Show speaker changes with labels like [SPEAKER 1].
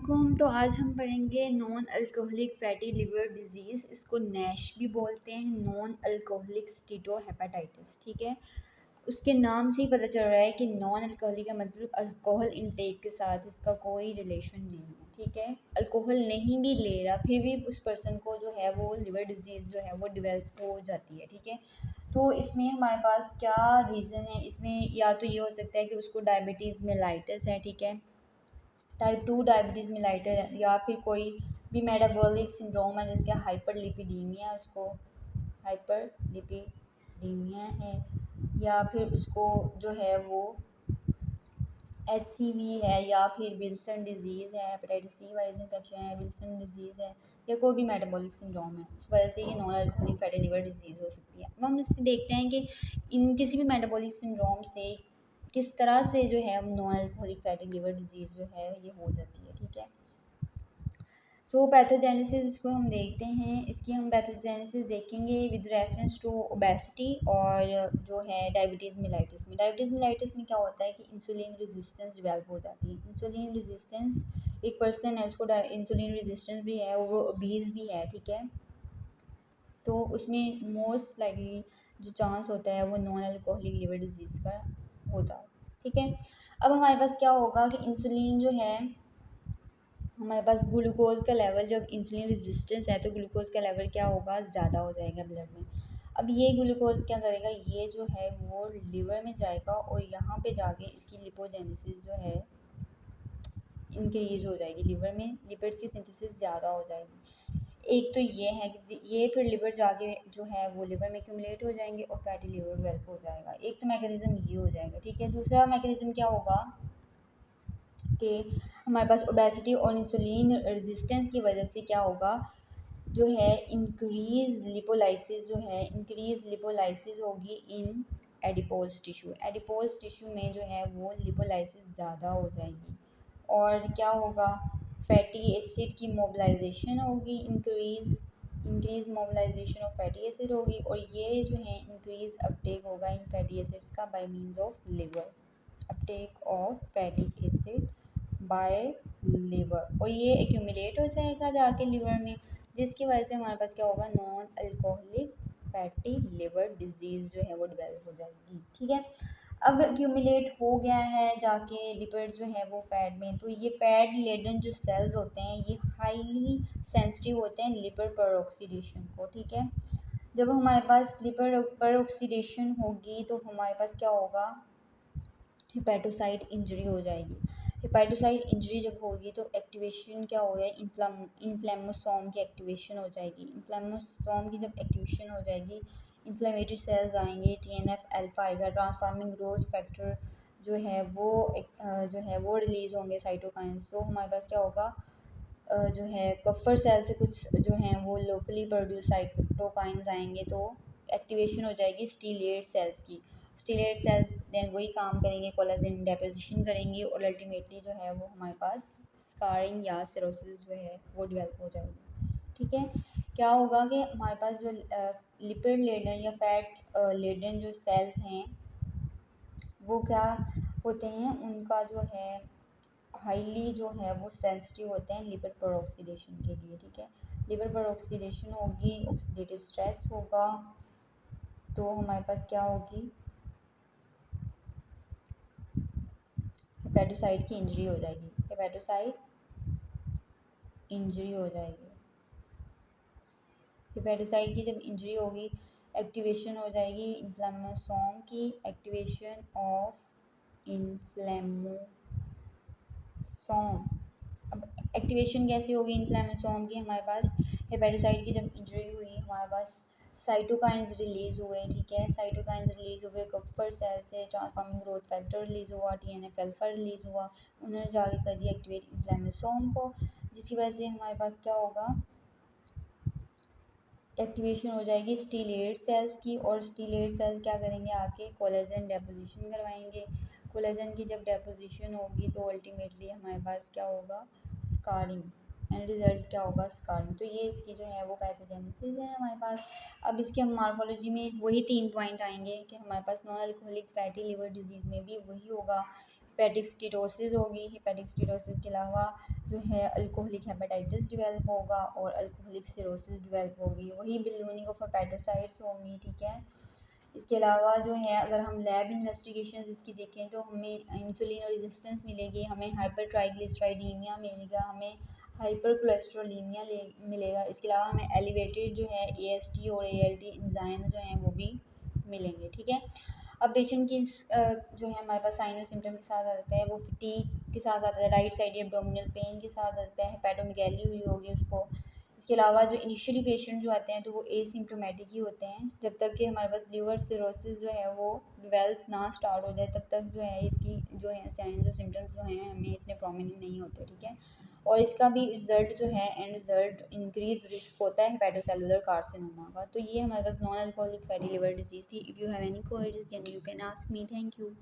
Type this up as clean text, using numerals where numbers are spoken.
[SPEAKER 1] अस्सलामुअलैकुम। तो आज हम पढ़ेंगे non alcoholic fatty liver disease, इसको नैश भी बोलते हैं, नॉन अल्कोहलिक स्टीटोहेपेटाइटिस। ठीक है, उसके नाम से ही पता चल रहा है कि नॉन अल्कोहलिक का मतलब अल्कोहल इंटेक के साथ इसका कोई रिलेशन नहीं है। ठीक है, अल्कोहल नहीं भी ले रहा फिर भी उस पर्सन को जो है वो लिवर डिजीज़ जो है वो डिवेल्प हो जाती है। ठीक है, तो इसमें हमारे पास क्या रीज़न है, इसमें या तो ये हो सकता है कि उसको डायबिटीज़ मेलाइटिस है। ठीक है, टाइप 2 डायबिटीज़ मेलाइटस या फिर कोई भी मेटाबॉलिक सिंड्रोम है जिसके हाइपरलिपिडीमिया, उसको हाइपरलिपिडीमिया है, या फिर उसको जो है वो HCV है, या फिर विल्सन डिजीज़ है, हेपेटाइटिस सी वायरस इन्फेक्शन है, विल्सन डिजीज़ है, या कोई भी मेटाबॉलिक सिंड्रोम है, उस वजह से ये non alcoholic fatty liver disease हो सकती है। अब हम इससे देखते हैं कि इन किसी भी मेटाबॉलिक सिंड्रोम से किस तरह से जो है non alcoholic fatty liver disease जो है ये हो जाती है। ठीक है, सो पैथोजेनेसिस इसको हम देखते हैं, इसकी हम पैथोजेनेसिस देखेंगे विद रेफरेंस टू ओबेसिटी और जो है डायबिटीज़ मेलाइटिस में। डायबिटीज़ मेलाइटिस में क्या होता है कि इंसुलिन रेजिस्टेंस डेवलप हो जाती है। इंसुलिन रेजिस्टेंस, एक पर्सन है उसको इंसुलिन रेजिस्टेंस भी है और वो ओबीज भी है। ठीक है, तो उसमें मोस्ट लाइकली जो चांस होता है वो नॉन अल्कोहलिक लिवर डिजीज़ का होता है। ठीक है, अब हमारे पास क्या होगा कि इंसुलिन जो है, हमारे पास ग्लूकोज का लेवल, जब इंसुलिन रेजिस्टेंस है तो ग्लूकोज का लेवल क्या होगा, ज़्यादा हो जाएगा ब्लड में। अब ये ग्लूकोज क्या करेगा, ये जो है वो लिवर में जाएगा और यहाँ पे जाके इसकी लिपोजेनेसिस जो है इंक्रीज़ हो जाएगी, लिवर में लिपिड्स की सिंथेसिस ज़्यादा हो जाएगी। एक तो ये है कि ये फिर लिवर जाके जो है वो लिवर में एक्यूमुलेट हो जाएंगे और फैटी लिवर डेवलप हो जाएगा। एक तो मैकेनिज़्म ये हो जाएगा। ठीक है, दूसरा मैकेनिज़्म क्या होगा कि हमारे पास ओबेसिटी और इंसुलिन रेजिस्टेंस की वजह से क्या होगा, जो है इंक्रीज लिपोलाइसिस जो है इंक्रीज लिपोलाइसिस होगी in adipose tissue. Adipose tissue में जो है वो लिपोलाइसिस ज़्यादा हो जाएगी और क्या होगा, फैटी एसिड की मोबिलाइजेशन होगी, increase mobilisation of fatty acid होगी, और ये जो है इंक्रीज अपटेक होगा इन फैटी एसिड्स का by means of liver, uptake of fatty acid by liver, और ये एक्यूमुलेट हो जाएगा जाके लिवर में, जिसकी वजह से हमारे पास क्या होगा, non alcoholic fatty liver disease जो है वो डेवलप हो जाएगी। ठीक है, अब एक्यूमुलेट हो गया है जाके लिवर जो है वो फैट में, तो ये फैट लेडन जो सेल्स होते हैं ये हाईली सेंसिटिव होते हैं लिवर पर ऑक्सीडेशन को। ठीक है, जब हमारे पास लिवर पर ऑक्सीडेशन होगी तो हमारे पास क्या होगा, हेपेटोसाइट इंजरी हो जाएगी। हेपेटोसाइट इंजरी जब होगी तो एक्टिवेशन क्या हो गया, इन्फ्लेमोसोम की एक्टिवेशन हो जाएगी। इन्फ्लेमोसोम की जब एक्टिवेशन हो जाएगी, इन्फ्लेमेटरी सेल्स आएंगे, TNF अल्फा आएगा, ट्रांसफार्मिंग ग्रोथ फैक्टर जो है वो रिलीज़ होंगे, साइटोकाइंस। तो हमारे पास क्या होगा, जो है कफर सेल से कुछ जो हैं वो लोकली प्रोड्यूस साइटोकाइंस आएंगे, तो एक्टिवेशन हो जाएगी स्टीलेट सेल्स की। स्टीलेट सेल्स देन वही काम करेंगे, कोलेजन डेपोजिशन करेंगे और अल्टीमेटली जो है वो हमारे पास स्कारिंग या सिरोसिस जो है वो डेवलप हो जाएगी। ठीक है, क्या होगा कि हमारे पास जो लिपिड लेडन या फैट लेडन जो सेल्स हैं वो क्या होते हैं, उनका जो है हाईली जो है वो सेंसिटिव होते हैं लिवर पर ऑक्सीडेशन के लिए। ठीक है, लिवर पर ऑक्सीडेशन होगी, ऑक्सीडेटिव स्ट्रेस होगा, तो हमारे पास क्या होगी, हेपेटोसाइट की इंजरी हो जाएगी, हेपेटोसाइट इंजरी हो जाएगी। हेपेटोसाइट की जब इंजरी होगी, एक्टिवेशन हो जाएगी इन्फ्लेमोसोम की, एक्टिवेशन ऑफ इन्फ्लेमोसोम। अब एक्टिवेशन कैसे होगी इन्फ्लेमोसोम की, हमारे पास हेपेटोसाइट की जब इंजरी हुई हमारे पास साइटोकाइंस रिलीज़ हुए। ठीक है, साइटोकाइंस रिलीज़ हुए, कफर सेल से ट्रांसफार्मिंग ग्रोथ फैक्टर रिलीज़ हुआ, TNF अल्फा रिलीज़ हुआ, उन्होंने जाके कर दिया एक्टिवेट इन्फ्लेमोसोम को, जिसकी वजह से हमारे पास क्या होगा, एक्टिवेशन हो जाएगी स्टीलेट सेल्स की, और स्टीलेट सेल्स क्या करेंगे, आके कोलेजन डेपोजिशन करवाएंगे। कोलेजन की जब डेपोजिशन होगी तो अल्टीमेटली हमारे पास क्या होगा, स्कारिंग, एंड रिजल्ट क्या होगा, स्कारिंग। तो ये इसकी जो है वो पैथोजेनेसिस है हमारे पास। अब इसके हम मार्फोलॉजी में वही 3 पॉइंट आएंगे कि हमारे पास non alcoholic fatty liver disease में भी वही होगा, हेपेटिक स्टीरोसिस होगी। हेपेटिक स्टीरोसिस के अलावा जो है अल्कोहलिक हेपेटाइटिस डेवलप होगा और अल्कोहलिक सिरोसिस डेवलप होगी। वही बिल्डिंग ऑफ हेपेटोसाइट्स होंगी, ठीक है। इसके अलावा जो है अगर हम लैब इन्वेस्टिगेशन इसकी देखें तो हमें इंसुलिन रेजिस्टेंस मिलेगी, हमें हाइपर ट्राइग्लिसराइडीमिया मिलेगा, हमें हाइपर कोलेस्ट्रोलिनिया मिलेगा। इसके अलावा हमें एलिवेटेड जो है AST और ALT एंजाइम जो हैं वो भी मिलेंगे, ठीक है। अब पेशेंट की जो है हमारे पास साइन और सिम्टम के साथ आता है वो फटीग के साथ आता है, राइट साइड एब्डोमिनल पेन के साथ आता है, हेपेटोमेगाली हुई होगी उसको। इसके अलावा जो इनिशियली पेशेंट जो आते हैं तो वो एसिम्प्टोमेटिक ही होते हैं, जब तक कि हमारे पास लिवर सिरोसिस जो है वो डेवलप ना स्टार्ट हो जाए तब तक जो है इसकी जो है साइंस और सिम्टम्स जो हैं हमें इतने प्रोमिनेंट नहीं होते, ठीक है। और इसका भी रिजल्ट जो है एंड रिजल्ट इंक्रीज रिस्क होता है हेपेटोसेलुलर कार्सिनोमा का। तो ये हमारे पास non alcoholic fatty liver disease थी। If you have any queries then you can ask me. Thank you.